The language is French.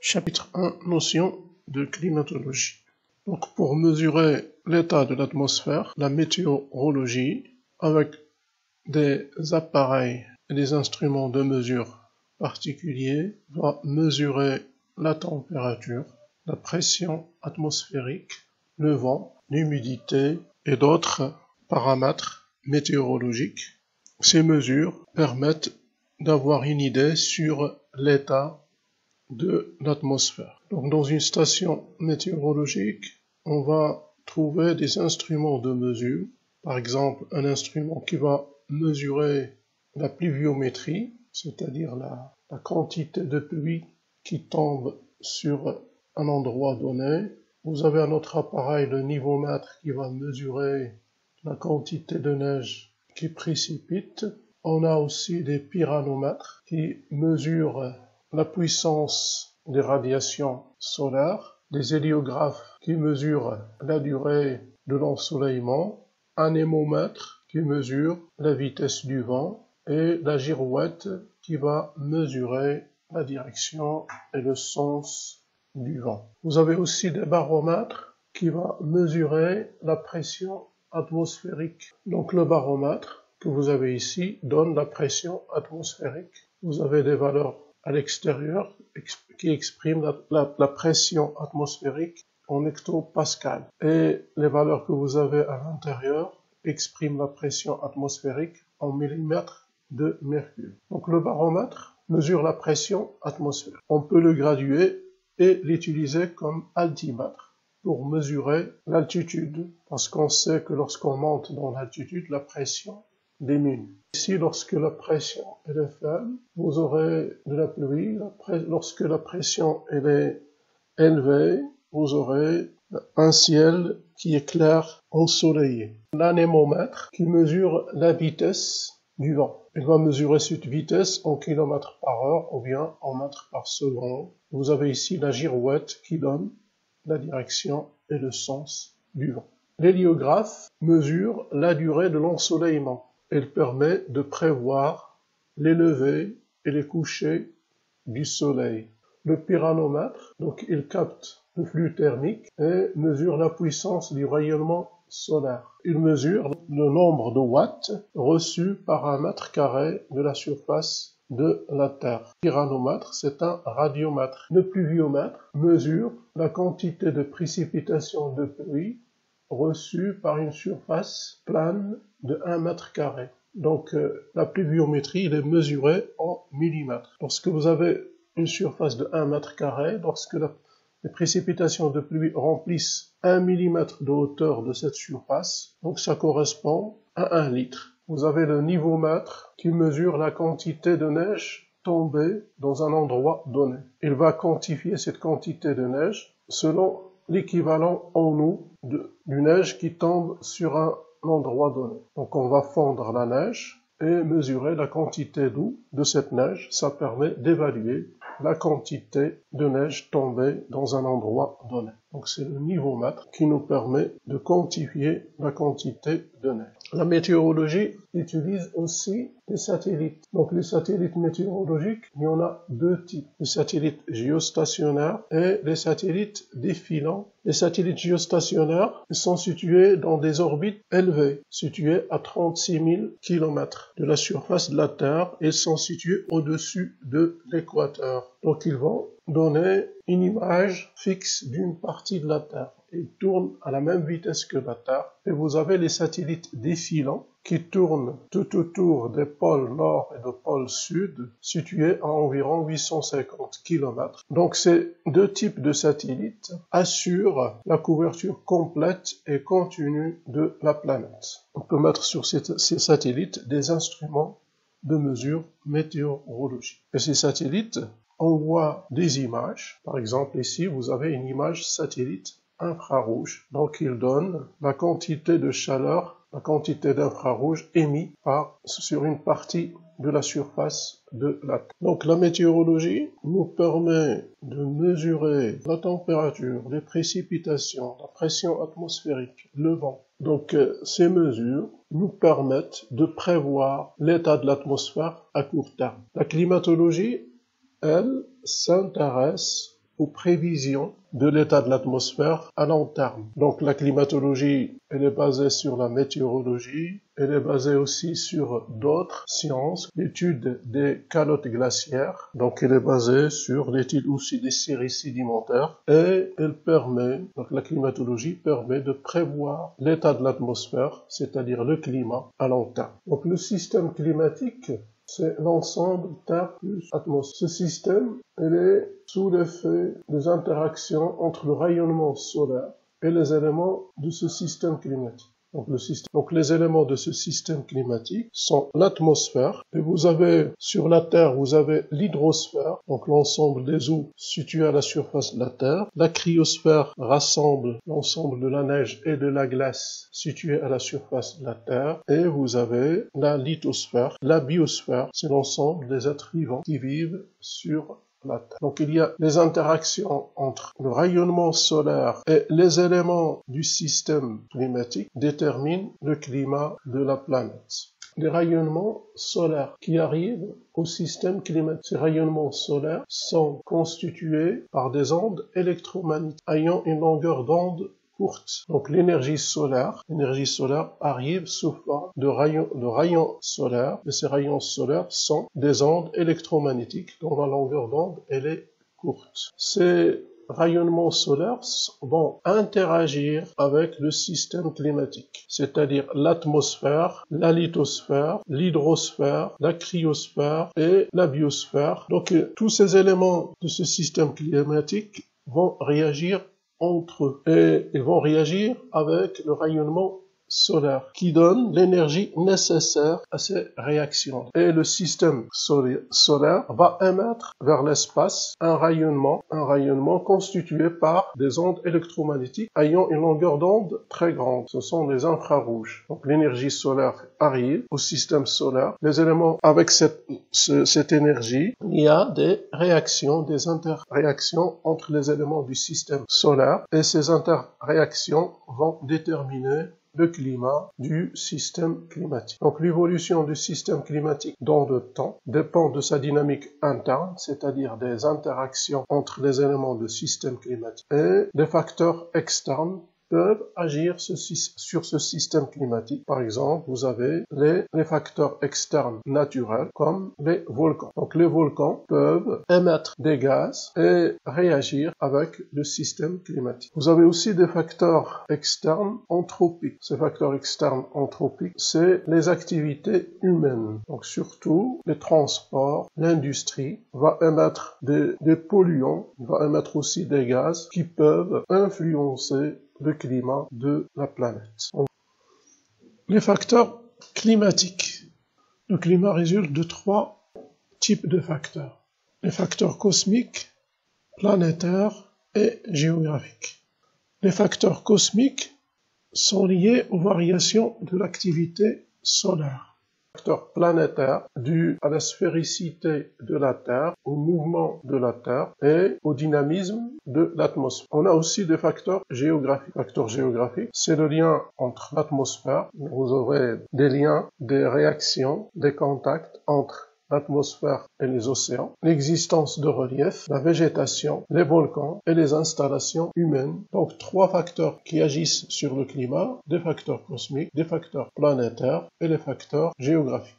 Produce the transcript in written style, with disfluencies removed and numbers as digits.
Chapitre 1. Notion de climatologie. Donc pour mesurer l'état de l'atmosphère, la météorologie, avec des appareils et des instruments de mesure particuliers, va mesurer la température, la pression atmosphérique, le vent, l'humidité et d'autres paramètres météorologiques. Ces mesures permettent d'avoir une idée sur l'état de l'atmosphère. Donc dans une station météorologique, on va trouver des instruments de mesure, par exemple un instrument qui va mesurer la pluviométrie, c'est-à-dire la quantité de pluie qui tombe sur un endroit donné. Vous avez un autre appareil, le nivomètre, qui va mesurer la quantité de neige qui précipite. On a aussi des pyranomètres qui mesurent la puissance des radiations solaires, des héliographes qui mesurent la durée de l'ensoleillement, un anémomètre qui mesure la vitesse du vent et la girouette qui va mesurer la direction et le sens du vent. Vous avez aussi des baromètres qui vont mesurer la pression atmosphérique. Donc le baromètre que vous avez ici donne la pression atmosphérique. Vous avez des valeurs à l'extérieur qui expriment la pression atmosphérique en hectopascal. Et les valeurs que vous avez à l'intérieur expriment la pression atmosphérique en millimètres de mercure. Donc le baromètre mesure la pression atmosphérique. On peut le graduer et l'utiliser comme altimètre pour mesurer l'altitude, parce qu'on sait que lorsqu'on monte dans l'altitude, la pression diminue. Ici, lorsque la pression est faible, vous aurez de la pluie. Lorsque la pression est élevée, vous aurez un ciel qui est clair, ensoleillé. L'anémomètre qui mesure la vitesse du vent. Il va mesurer cette vitesse en km par heure ou bien en mètres par seconde. Vous avez ici la girouette qui donne la direction et le sens du vent. L'héliographe mesure la durée de l'ensoleillement. Il permet de prévoir les levées et les couchers du soleil. Le pyranomètre, donc il capte le flux thermique et mesure la puissance du rayonnement solaire. Il mesure le nombre de watts reçus par un mètre carré de la surface de la Terre. Le pyranomètre, c'est un radiomètre. Le pluviomètre mesure la quantité de précipitation de pluie reçue par une surface plane de 1 mètre carré. Donc la pluviométrie est mesurée en millimètres. Lorsque vous avez une surface de 1 mètre carré, lorsque les précipitations de pluie remplissent 1 millimètre de hauteur de cette surface, donc ça correspond à 1 litre. Vous avez le nivomètre qui mesure la quantité de neige tombée dans un endroit donné. Il va quantifier cette quantité de neige selon l'équivalent en eau du neige qui tombe sur un endroit donné. Donc on va fondre la neige et mesurer la quantité d'eau de cette neige. Ça permet d'évaluer la quantité de neige tombée dans un endroit donné. Donc c'est le nivomètre qui nous permet de quantifier la quantité de neige. La météorologie utilise aussi les satellites. Donc les satellites météorologiques, il y en a deux types. Les satellites géostationnaires et les satellites défilants. Les satellites géostationnaires sont situés dans des orbites élevées, situées à 36 000 km de la surface de la Terre. Ils sont situés au-dessus de l'équateur. Donc ils vont donner une image fixe d'une partie de la Terre. Ils tournent à la même vitesse que la Terre. Et vous avez les satellites défilants qui tournent tout autour des pôles nord et du pôle sud, situés à environ 850 km. Donc ces deux types de satellites assurent la couverture complète et continue de la planète. On peut mettre sur ces satellites des instruments de mesure météorologique. Et ces satellites envoient des images. Par exemple, ici, vous avez une image satellite infrarouge. Donc, il donne la quantité de chaleur, la quantité d'infrarouge émise sur une partie de la surface de la Terre. Donc, la météorologie nous permet de mesurer la température, les précipitations, la pression atmosphérique, le vent. Donc, ces mesures nous permettent de prévoir l'état de l'atmosphère à court terme. La climatologie, elle, s'intéresse aux prévisions de l'état de l'atmosphère à long terme. Donc la climatologie, elle est basée sur la météorologie, elle est basée aussi sur d'autres sciences, l'étude des calottes glaciaires, donc elle est basée sur l'étude aussi des séries sédimentaires, et donc la climatologie permet de prévoir l'état de l'atmosphère, c'est-à-dire le climat à long terme. Donc le système climatique, c'est l'ensemble Terre plus atmosphère. Ce système, il est sous l'effet des interactions entre le rayonnement solaire et les éléments de ce système climatique. Donc les éléments de ce système climatique sont l'atmosphère, et sur la Terre, vous avez l'hydrosphère, donc l'ensemble des eaux situées à la surface de la Terre. La cryosphère rassemble l'ensemble de la neige et de la glace située à la surface de la Terre. Et vous avez la lithosphère. La biosphère, c'est l'ensemble des êtres vivants qui vivent sur la Terre. Donc il y a les interactions entre le rayonnement solaire et les éléments du système climatique déterminent le climat de la planète. Les rayonnements solaires qui arrivent au système climatique. Ces rayonnements solaires sont constitués par des ondes électromagnétiques ayant une longueur d'onde courte. Donc l'énergie solaire arrive sous forme de rayons solaires, et ces rayons solaires sont des ondes électromagnétiques dont la longueur d'onde elle est courte. Ces rayonnements solaires vont interagir avec le système climatique, c'est-à-dire l'atmosphère, la lithosphère, l'hydrosphère, la cryosphère et la biosphère. Donc tous ces éléments de ce système climatique vont réagir entre eux, et ils vont réagir avec le rayonnement solaire qui donne l'énergie nécessaire à ces réactions. Et le système solaire va émettre vers l'espace un rayonnement constitué par des ondes électromagnétiques ayant une longueur d'onde très grande. Ce sont les infrarouges. Donc l'énergie solaire arrive au système solaire. Les éléments avec cette énergie, il y a des interréactions entre les éléments du système solaire, et ces interréactions vont déterminer le climat du système climatique. Donc l'évolution du système climatique dans le temps dépend de sa dynamique interne, c'est-à-dire des interactions entre les éléments du système climatique, et des facteurs externes peuvent agir sur ce système climatique. Par exemple, vous avez les facteurs externes naturels comme les volcans. Donc les volcans peuvent émettre des gaz et réagir avec le système climatique. Vous avez aussi des facteurs externes anthropiques. Ces facteurs externes anthropiques, c'est les activités humaines. Donc surtout les transports, l'industrie va émettre des polluants, va émettre aussi des gaz qui peuvent influencer le climat de la planète. Les facteurs climatiques. Le climat résulte de 3 types de facteurs. Les facteurs cosmiques, planétaires et géographiques. Les facteurs cosmiques sont liés aux variations de l'activité solaire. Facteurs planétaires dus à la sphéricité de la Terre, au mouvement de la Terre et au dynamisme de l'atmosphère. On a aussi des facteurs géographiques. Facteurs géographiques, c'est le lien entre l'atmosphère. Vous aurez des liens, des réactions, des contacts entre l'atmosphère et les océans, l'existence de relief, la végétation, les volcans et les installations humaines. Donc 3 facteurs qui agissent sur le climat, des facteurs cosmiques, des facteurs planétaires et les facteurs géographiques.